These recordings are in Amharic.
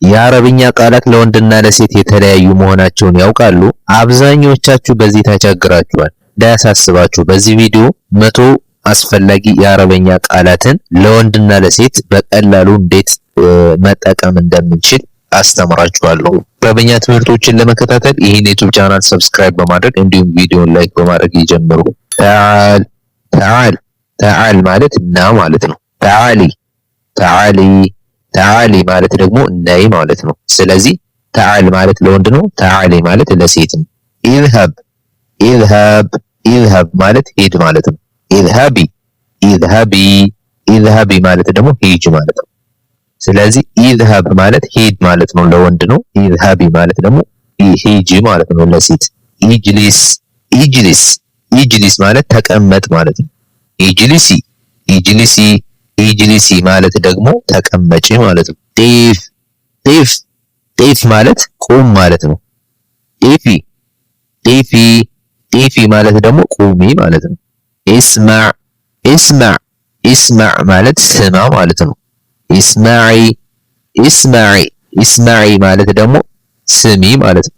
የአረብኛ ቃላት ለወንድና ለሴት የተለያዩ መሆናቸውን ያውቃሉ? አብዛኞቻችሁ በዚህ ተቸግራችኋል። እንዳያሳስባችሁ በዚህ ቪዲዮ 100 አስፈላጊ የአረብኛ ቃላትን ለወንድና ለሴት በቀላሉ እንዴት መጠቀም እንደምንችል አስተምራችኋለሁ። አረብኛ ትምህርቶችን ለመከታተል ይህን ዩቲዩብ ቻናል ሰብስክራይብ በማድረግ እንዲሁም ቪዲዮን ላይክ በማድረግ ይጀምሩ። ተዓል ማለት ና ማለት ነው። ተዓሊ ማለት ደግሞ ነይ ማለት ነው። ስለዚህ ተዓል ማለት ለወንድ ነው፣ ተዓሊ ማለት ለሴት ነው። ኢዝሀብ ማለት ሂድ ማለት ነው። ኢዝሀቢ ማለት ደግሞ ሂጅ ማለት ነው። ስለዚህ ኢዝሀብ ማለት ሂድ ማለት ነው ለወንድ ነው። ኢዝሀቢ ማለት ደግሞ ሂጅ ማለት ነው ለሴት። ኢጅሊስ ማለት ተቀመጥ ማለት ነው። ኢጅሊሲ ማለት ደግሞ ተቀመጪ ማለት ነው። ጢፍ ማለት ቁም ማለት ነው። ጢፊ ማለት ደግሞ ቁሚ ማለት ነው። ኢስማዕ ማለት ስማ ማለት ነው። ኢስማዒ ማለት ደግሞ ስሚ ማለት ነው።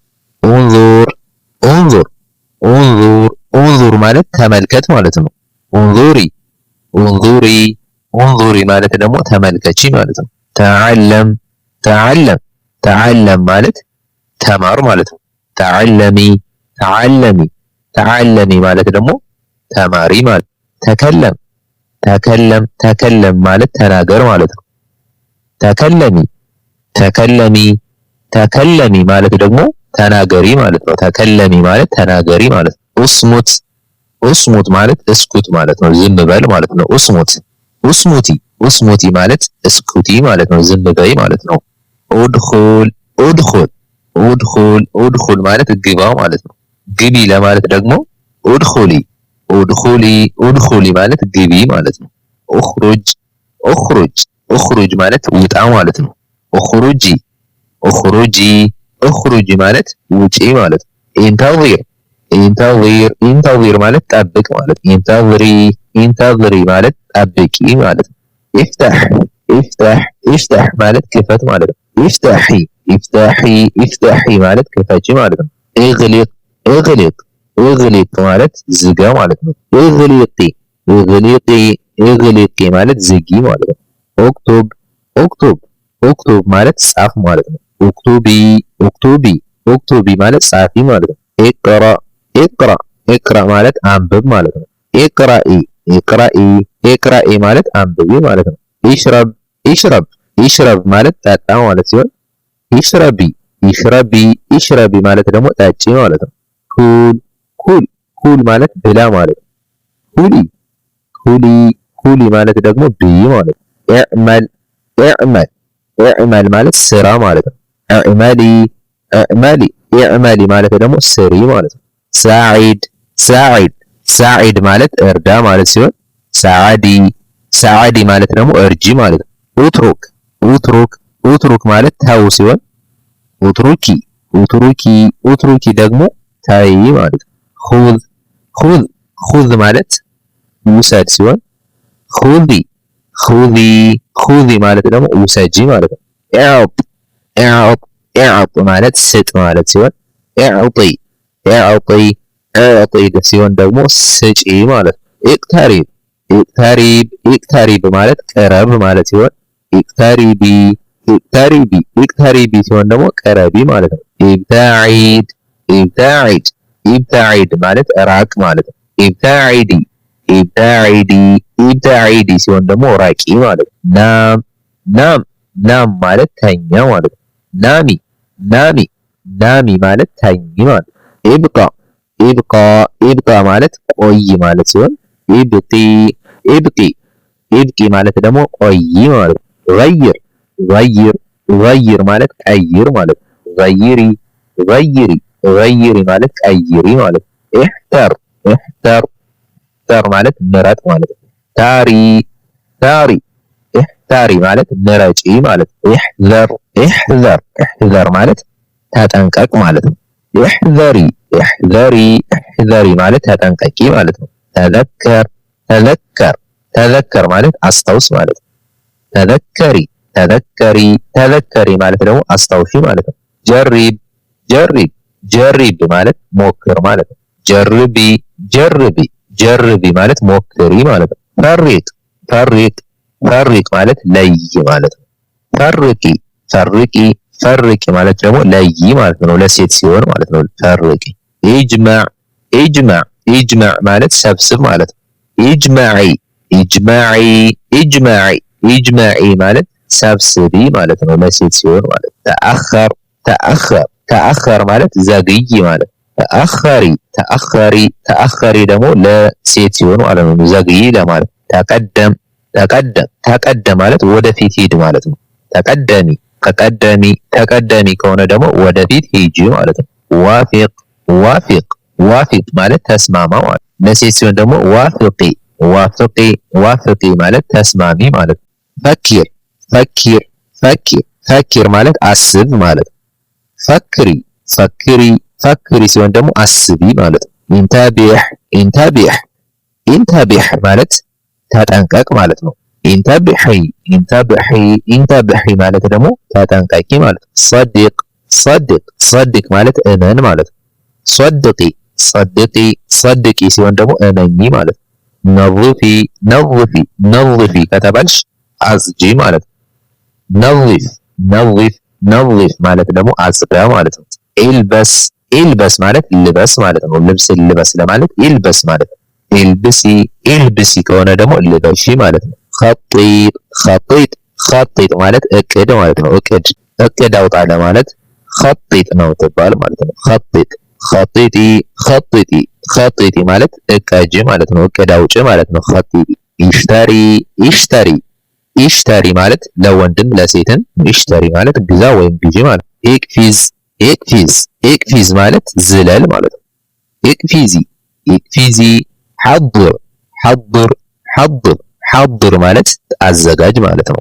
ኡንዙር ማለት ተመልከት ማለት ነው። ኡንዙሪ ማለት ደግሞ ተመልከቺ ማለት ነው። ተዓለም ማለት ተማር ማለት ነው። ተዓለሚ ማለት ደግሞ ተማሪ ማለት። ተከለም ማለት ተናገር ማለት ነው። ተከለሚ ማለት ደግሞ ተናገሪ ማለት ነው። ተከለሚ ማለት ተናገሪ ማለት ነው። ኡስሙት ማለት እስኩት ማለት ነው። ዝም በል ማለት ነው። ኡስሙቲ ማለት እስኩቲ ማለት ነው። ዝም በይ ማለት ነው። ኡድኹል ማለት ግባ ማለት ነው። ግቢ ለማለት ደግሞ ኡድኹሊ ማለት ግቢ ማለት ነው። ኡኽሩጅ ማለት ውጣ ማለት ነው። ኡኽሩጂ ማለት ውጪ ማለት ነው። ኢንተዚር ማለት ጠብቅ ማለት ነው። ኢንተዝሪ ማለት ጠብቂ ማለት ነው። ኢፍታህ ማለት ክፈት ማለት ነው። ኢፍታሒ ማለት ክፈቺ ማለት ነው። ኢግሊቅ ማለት ዝጋ ማለት ነው። ኢግሊቂ ማለት ዝጊ ማለት ነው። ኦክቱብ ማለት ጻፍ ማለት ነው። ኦክቱቢ ማለት ጻፊ ማለት ነው። ኢቅራ ማለት አንብብ ማለት ነው። ኢቅራኢ ማለት አንብቢ ማለት ነው። ኢሽረብ ማለት ጠጣ ማለት ሲሆን ኢሽረቢ ማለት ደግሞ ጠጪ ማለት ነው። ኩል ማለት ብላ ማለት ነው። ኩሊ ማለት ደግሞ ብይ ማለት ነው። ኢዕመል ማለት ስራ ማለት ነው። ኢዕመሊ ማለት ደግሞ ስሪ ማለት ነው። ሳዒድ ማለት እርዳ ማለት ሲሆን ሰዓዲ ማለት ደግሞ እርጂ ማለት ነው። ኡትሩክ ማለት ተው ሲሆን ኡትሩኪ ደግሞ ታይ ማለት ነው። ኹዝ ማለት ውሰድ ሲሆን ኹዚ ማለት ደግሞ ውሰጂ ማለት ነው። ኢዕጥ ማለት ስጥ ማለት ሲሆን ኢዕጢ ሲሆን ደግሞ ስጪ ማለት ነው። ኢቅተሪብ ማለት ቅረብ ማለት ሲሆን ኢቅተሪቢ ሲሆን ደግሞ ቅረቢ ማለት ነው። ኢብታዒድ ማለት ራቅ ማለት ነው። ኢብታዒዲ ሲሆን ደግሞ ራቂ ማለት ነው። ናም ማለት ተኛ ማለት ነው። ናሚ ማለት ተኝ ማለት ነው። ኢብቃ ማለት ቆይ ማለት ሲሆን ኢብቂ ማለት ደግሞ ቆይ ማለት ነው። ገይር ማለት ቀይር ማለት ነው። ገይሪ ማለት ቀይሪ ማለት ነው። ኢሕተር ማለት ምረጥ ማለት ነው። ታሪ ማለት ምረጪ ማለት ነው። ኢሕዘር ማለት ተጠንቀቅ ማለት ነው። ኢሕዘሪ ማለት ተጠንቀቂ ማለት ነው። ተዘከር ማለት አስታውስ ማለት ነው። ተዘከሪ ማለት ደግሞ አስታውሺ ማለት ነው። ጀሪብ ማለት ሞክር ማለት ነው። ጀርቢ ማለት ሞክሪ ማለት ነው። ፈሪቅ ማለት ለይ ማለት ነው። ፈርቂ ማለት ደግሞ ለይ ማለት ነው። ለሴት ሲሆን ማለት ነው። ፈርቂ። ኢጅማዕ ማለት ሰብስብ ማለት ነው። ኢጅማዒ ማለት ሰብስቢ ማለት ነው። ለሴት ሲሆን ማለት ነው። ተአኸር ማለት ዘግይ ማለት ነው። ተአኸሪ ደግሞ ለሴት ሲሆን ማለት ነው። ዘግይ ለማለት። ተቀደም ማለት ወደፊት ሂድ ማለት ነው። ተቀደሚ ከሆነ ደግሞ ወደፊት ሂጂ ማለት ነው። ዋፊቅ ማለት ተስማማ ማለት ነው። ለሴት ሲሆን ደግሞ ዋፍቂ ማለት ተስማሚ ማለት ነው። ፈኪር ማለት አስብ ማለት ነው። ፈክሪ ሲሆን ደግሞ አስቢ ማለት ነው። ኢንተቢህ ማለት ተጠንቀቅ ማለት ነው። ኢንተቢሂ ማለት ደግሞ ተጠንቀቂ ማለት ነው። ሰድቅ ማለት እመን ማለት ነው። ሰድቂ ሲሆን ደግሞ እመኚ ማለት ነው። ነظፊ ከተባልሽ አጽጂ ማለት ነው። ነظፍ ማለት ደግሞ አጽዳ ማለት ነው። ኢልበስ ማለት ልበስ ማለት ነው። ልብስን ልበስ ለማለት ኢልበስ ማለት ነው። ኢልብሲ ከሆነ ደግሞ ልበሺ ማለት ነው። ኸጢጥ ማለት እቅድ ማለት ነው። እቅድ አውጣ ለማለት ኸጢጥ ነው ትባል ማለት ነው። ኸጢጢ ማለት እቀጂ ማለት ነው። እቅድ አውጪ ማለት ነው። ኸጢጢ። ኢሽተሪ ማለት ለወንድም ለሴትም ኢሽተሪ ማለት ግዛ ወይም ግዢ ማለት ነው። ኢቅፊዝ ማለት ዝለል ማለት ነው። ኢቅፊዚ ሐضር ማለት አዘጋጅ ማለት ነው።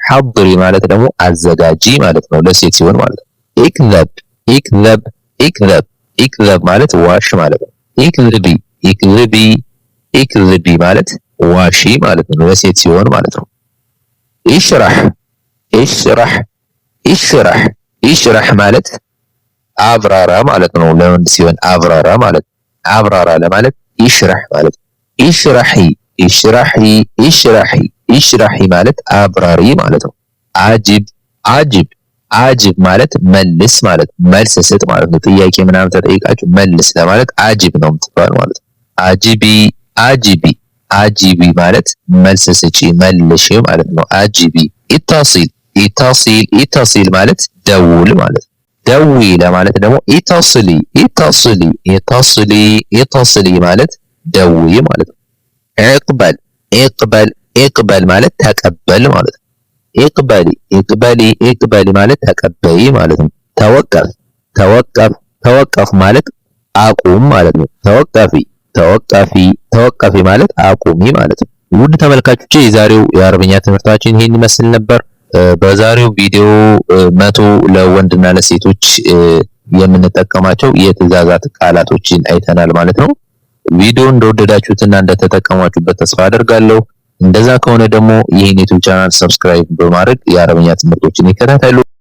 ሐضሪ ማለት ደግሞ አዘጋጂ ማለት ነው። ለሴት ሲሆን ማለት ነው። ኢክዘብ ማለት ዋሽ ማለት ነው። ኢክዝቢ ማለት ዋሺ ማለት ነው። ለሴት ሲሆን ማለት ነው። ኢሽራህ ማለት አብራራ ማለት ነው። ለወንድ ሲሆን አብራራ ማለት አብራራ ለማለት ኢሽራህ ማለት ኢሽራሂ ማለት አብራሪ ማለት ነው። አጂብ ማለት መልስ ማለት መልስ ስጥ ማለት ነው። ጥያቄ ምናምን ተጠይቃችሁ መልስ ለማለት አጂብ ነው የምትባል ማለት ነው። አጂቢ ማለት መልስ ስጪ መልሽ ማለት ነው። አጂቢ። ኢታሲል ማለት ደውል ማለት ነው። ደዊ ለማለት ደግሞ ኢታስሊ ማለት ደዊ ማለት ነው። ኢቅበል ማለት ተቀበል ማለት ነው። ኢቅበሊ ማለት ተቀበይ ማለት ነው። ተወቀፍ ማለት አቁም ማለት ነው። ተወቃፊ ማለት አቁሚ ማለት ነው። ውድ ተመልካቾቼ የዛሬው የአረብኛ ትምህርታችን ይሄን ይመስል ነበር። በዛሬው ቪዲዮ 100 ለወንድና ለሴቶች የምንጠቀማቸው የትእዛዛት ቃላቶችን አይተናል ማለት ነው። ቪዲዮ እንደወደዳችሁትና እንደተጠቀማችሁበት ተስፋ አደርጋለሁ። እንደዛ ከሆነ ደግሞ ይህን ዩቲዩብ ቻናል ሰብስክራይብ በማድረግ የአረብኛ ትምህርቶችን ይከታተሉ።